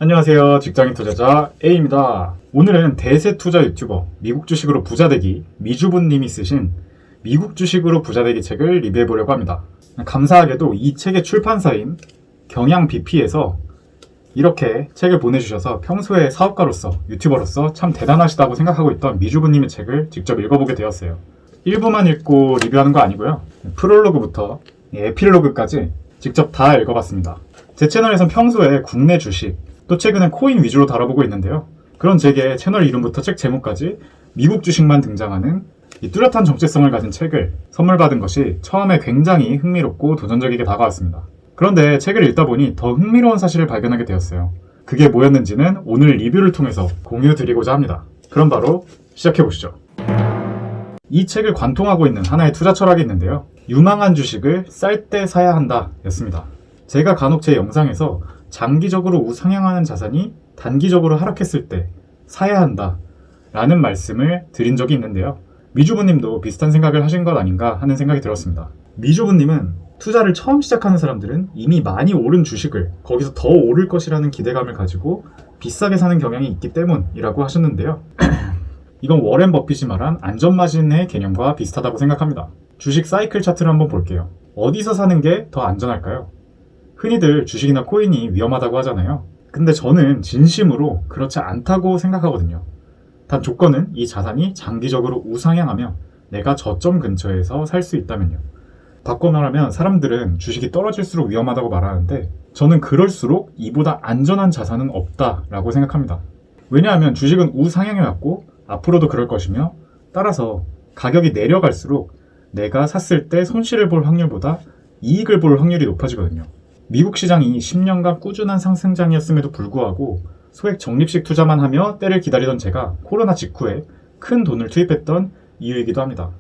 안녕하세요. 직장인 투자자 A입니다. 오늘은 대세 투자 유튜버 미국 주식으로 부자되기 미주부님이 쓰신 미국 주식으로 부자되기 책을 리뷰해보려고 합니다. 감사하게도 이 책의 출판사인 경향 BP에서 이렇게 책을 보내주셔서 평소에 사업가로서 유튜버로서 참 대단하시다고 생각하고 있던 미주부님의 책을 직접 읽어보게 되었어요. 일부만 읽고 리뷰하는 거 아니고요. 프롤로그부터 에필로그까지 직접 다 읽어봤습니다. 제 채널에선 평소에 국내 주식, 또 최근엔 코인 위주로 다뤄보고 있는데요. 그런 제게 채널 이름부터 책 제목까지 미국 주식만 등장하는 이 뚜렷한 정체성을 가진 책을 선물 받은 것이 처음에 굉장히 흥미롭고 도전적이게 다가왔습니다. 그런데 책을 읽다 보니 더 흥미로운 사실을 발견하게 되었어요. 그게 뭐였는지는 오늘 리뷰를 통해서 공유드리고자 합니다. 그럼 바로 시작해보시죠. 이 책을 관통하고 있는 하나의 투자 철학이 있는데요. 유망한 주식을 쌀 때 사야 한다 였습니다. 제가 간혹 제 영상에서 장기적으로 우상향하는 자산이 단기적으로 하락했을 때 사야 한다 라는 말씀을 드린 적이 있는데요. 미주부님도 비슷한 생각을 하신 것 아닌가 하는 생각이 들었습니다. 미주부님은 투자를 처음 시작하는 사람들은 이미 많이 오른 주식을 거기서 더 오를 것이라는 기대감을 가지고 비싸게 사는 경향이 있기 때문이라고 하셨는데요. 이건 워렌 버핏이 말한 안전마진의 개념과 비슷하다고 생각합니다. 주식 사이클 차트를 한번 볼게요. 어디서 사는 게 더 안전할까요? 흔히들 주식이나 코인이 위험하다고 하잖아요. 근데 저는 진심으로 그렇지 않다고 생각하거든요. 단 조건은 이 자산이 장기적으로 우상향하며 내가 저점 근처에서 살 수 있다면요. 바꿔 말하면 사람들은 주식이 떨어질수록 위험하다고 말하는데 저는 그럴수록 이보다 안전한 자산은 없다라고 생각합니다. 왜냐하면 주식은 우상향해 왔고 앞으로도 그럴 것이며 따라서 가격이 내려갈수록 내가 샀을 때 손실을 볼 확률보다 이익을 볼 확률이 높아지거든요. 미국 시장이 10년간 꾸준한 상승장이었음에도 불구하고 소액 적립식 투자만 하며 때를 기다리던 제가 코로나 직후에 큰 돈을 투입했던 이유이기도 합니다.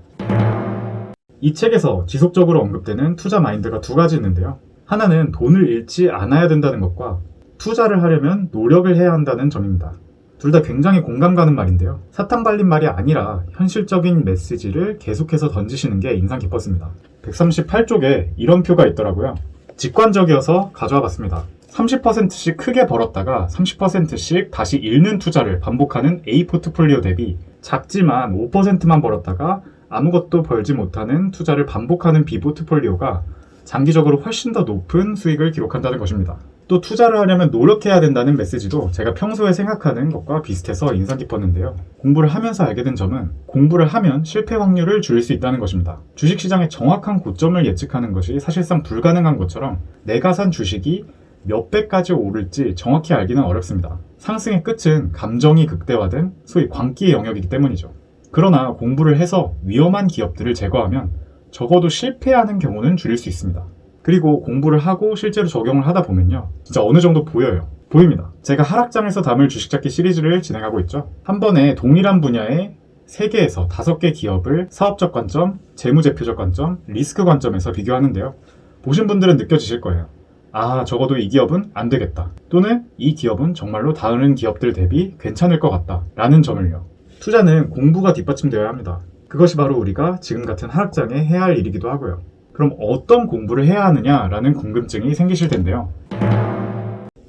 이 책에서 지속적으로 언급되는 투자 마인드가 두 가지 있는데요. 하나는 돈을 잃지 않아야 된다는 것과 투자를 하려면 노력을 해야 한다는 점입니다. 둘 다 굉장히 공감 가는 말인데요. 사탕 발린 말이 아니라 현실적인 메시지를 계속해서 던지시는 게 인상 깊었습니다. 138쪽에 이런 표가 있더라고요. 직관적이어서 가져와 봤습니다. 30%씩 크게 벌었다가 30%씩 다시 잃는 투자를 반복하는 A 포트폴리오 대비 작지만 5%만 벌었다가 아무것도 벌지 못하는 투자를 반복하는 B 포트폴리오가 장기적으로 훨씬 더 높은 수익을 기록한다는 것입니다. 또 투자를 하려면 노력해야 된다는 메시지도 제가 평소에 생각하는 것과 비슷해서 인상 깊었는데요. 공부를 하면서 알게 된 점은 공부를 하면 실패 확률을 줄일 수 있다는 것입니다. 주식시장의 정확한 고점을 예측하는 것이 사실상 불가능한 것처럼 내가 산 주식이 몇 배까지 오를지 정확히 알기는 어렵습니다. 상승의 끝은 감정이 극대화된 소위 광기의 영역이기 때문이죠. 그러나 공부를 해서 위험한 기업들을 제거하면 적어도 실패하는 경우는 줄일 수 있습니다. 그리고 공부를 하고 실제로 적용을 하다 보면요. 진짜 어느 정도 보입니다. 제가 하락장에서 담을 주식 찾기 시리즈를 진행하고 있죠. 한 번에 동일한 분야의 3개에서 5개 기업을 사업적 관점, 재무제표적 관점, 리스크 관점에서 비교하는데요. 보신 분들은 느껴지실 거예요. 아, 적어도 이 기업은 안 되겠다. 또는 이 기업은 정말로 다른 기업들 대비 괜찮을 것 같다. 라는 점을요. 투자는 공부가 뒷받침되어야 합니다. 그것이 바로 우리가 지금 같은 하락장에 해야 할 일이기도 하고요. 그럼 어떤 공부를 해야 하느냐라는 궁금증이 생기실 텐데요.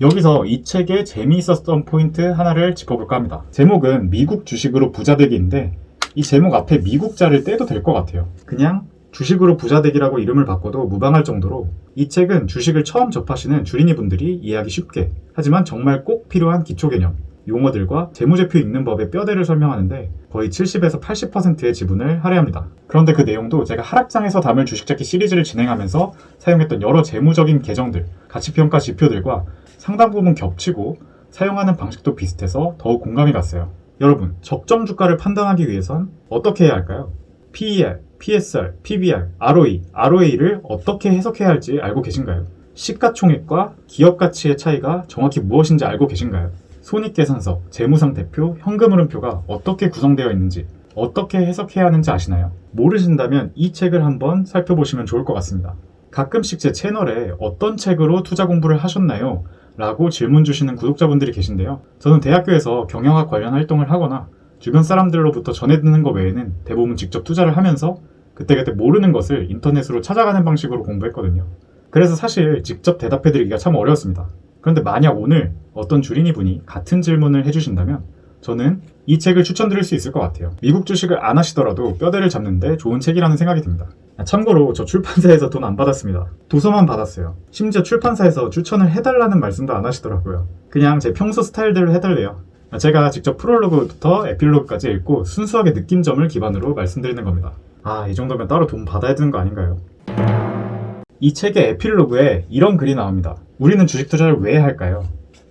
여기서 이 책에 재미있었던 포인트 하나를 짚어볼까 합니다. 제목은 미국 주식으로 부자되기인데 이 제목 앞에 미국자를 떼도 될 것 같아요. 그냥 주식으로 부자되기라고 이름을 바꿔도 무방할 정도로 이 책은 주식을 처음 접하시는 주린이 분들이 이해하기 쉽게 하지만 정말 꼭 필요한 기초 개념, 용어들과 재무제표 읽는 법의 뼈대를 설명하는데 거의 70에서 80%의 지분을 할애합니다. 그런데 그 내용도 제가 하락장에서 담을 주식찾기 시리즈를 진행하면서 사용했던 여러 재무적인 계정들, 가치평가 지표들과 상당 부분 겹치고 사용하는 방식도 비슷해서 더욱 공감이 갔어요. 여러분, 적정 주가를 판단하기 위해선 어떻게 해야 할까요? PER, PSR, PBR, ROE, ROA를 어떻게 해석해야 할지 알고 계신가요? 시가총액과 기업가치의 차이가 정확히 무엇인지 알고 계신가요? 손익계산서, 재무상태표, 현금흐름표가 어떻게 구성되어 있는지, 어떻게 해석해야 하는지 아시나요? 모르신다면 이 책을 한번 살펴보시면 좋을 것 같습니다. 가끔씩 제 채널에 어떤 책으로 투자 공부를 하셨나요? 라고 질문 주시는 구독자분들이 계신데요. 저는 대학교에서 경영학 관련 활동을 하거나 주변 사람들로부터 전해 듣는 것 외에는 대부분 직접 투자를 하면서 그때그때 모르는 것을 인터넷으로 찾아가는 방식으로 공부했거든요. 그래서 사실 직접 대답해드리기가 참 어려웠습니다. 그런데 만약 오늘 어떤 주린이 분이 같은 질문을 해주신다면 저는 이 책을 추천드릴 수 있을 것 같아요. 미국 주식을 안 하시더라도 뼈대를 잡는데 좋은 책이라는 생각이 듭니다. 참고로 저 출판사에서 돈 안 받았습니다. 도서만 받았어요. 심지어 출판사에서 추천을 해달라는 말씀도 안 하시더라고요. 그냥 제 평소 스타일대로 해달래요. 제가 직접 프롤로그부터 에필로그까지 읽고 순수하게 느낀 점을 기반으로 말씀드리는 겁니다. 이 정도면 따로 돈 받아야 되는 거 아닌가요? 이 책의 에필로그에 이런 글이 나옵니다. 우리는 주식 투자를 왜 할까요?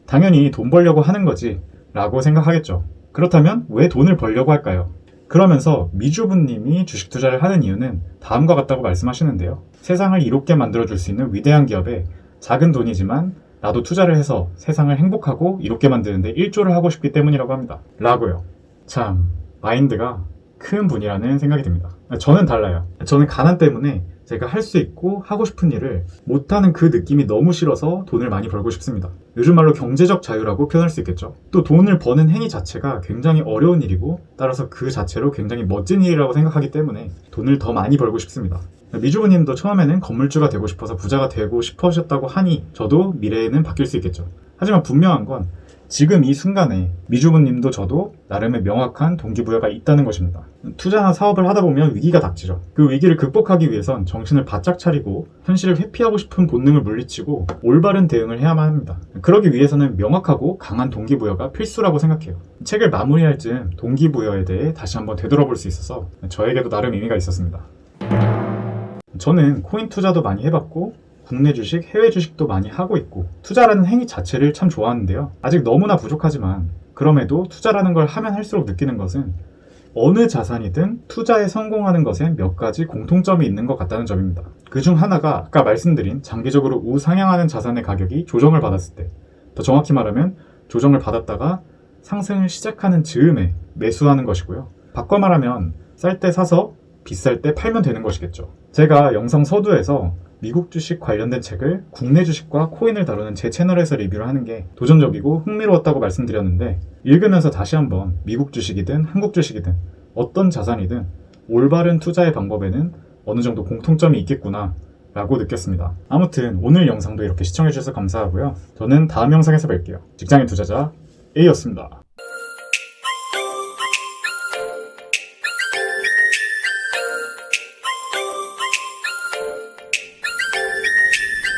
당연히 돈 벌려고 하는 거지 라고 생각하겠죠. 그렇다면 왜 돈을 벌려고 할까요? 그러면서 미주부님이 주식 투자를 하는 이유는 다음과 같다고 말씀하시는데요. 세상을 이롭게 만들어줄 수 있는 위대한 기업에 작은 돈이지만 나도 투자를 해서 세상을 행복하고 이롭게 만드는데 일조를 하고 싶기 때문이라고 합니다. 라고요. 참 마인드가 큰 분이라는 생각이 듭니다. 저는 달라요. 저는 가난 때문에 제가 할 수 있고 하고 싶은 일을 못하는 그 느낌이 너무 싫어서 돈을 많이 벌고 싶습니다. 요즘 말로 경제적 자유라고 표현할 수 있겠죠. 또 돈을 버는 행위 자체가 굉장히 어려운 일이고 따라서 그 자체로 굉장히 멋진 일이라고 생각하기 때문에 돈을 더 많이 벌고 싶습니다. 미주부님도 처음에는 건물주가 되고 싶어서 부자가 되고 싶으셨다고 하니 저도 미래에는 바뀔 수 있겠죠. 하지만 분명한 건 지금 이 순간에 미주부님도 저도 나름의 명확한 동기부여가 있다는 것입니다. 투자나 사업을 하다 보면 위기가 닥치죠. 그 위기를 극복하기 위해선 정신을 바짝 차리고 현실을 회피하고 싶은 본능을 물리치고 올바른 대응을 해야만 합니다. 그러기 위해서는 명확하고 강한 동기부여가 필수라고 생각해요. 책을 마무리할 즈음 동기부여에 대해 다시 한번 되돌아볼 수 있어서 저에게도 나름 의미가 있었습니다. 저는 코인 투자도 많이 해봤고 국내 주식, 해외 주식도 많이 하고 있고 투자라는 행위 자체를 참 좋아하는데요. 아직 너무나 부족하지만 그럼에도 투자라는 걸 하면 할수록 느끼는 것은 어느 자산이든 투자에 성공하는 것엔 몇 가지 공통점이 있는 것 같다는 점입니다. 그중 하나가 아까 말씀드린 장기적으로 우상향하는 자산의 가격이 조정을 받았을 때, 더 정확히 말하면 조정을 받았다가 상승을 시작하는 즈음에 매수하는 것이고요. 바꿔 말하면 쌀 때 사서 비쌀 때 팔면 되는 것이겠죠. 제가 영상 서두에서 미국 주식 관련된 책을 국내 주식과 코인을 다루는 제 채널에서 리뷰를 하는 게 도전적이고 흥미로웠다고 말씀드렸는데 읽으면서 다시 한번 미국 주식이든 한국 주식이든 어떤 자산이든 올바른 투자의 방법에는 어느 정도 공통점이 있겠구나 라고 느꼈습니다. 아무튼 오늘 영상도 이렇게 시청해주셔서 감사하고요. 저는 다음 영상에서 뵐게요. 직장인 투자자 A였습니다.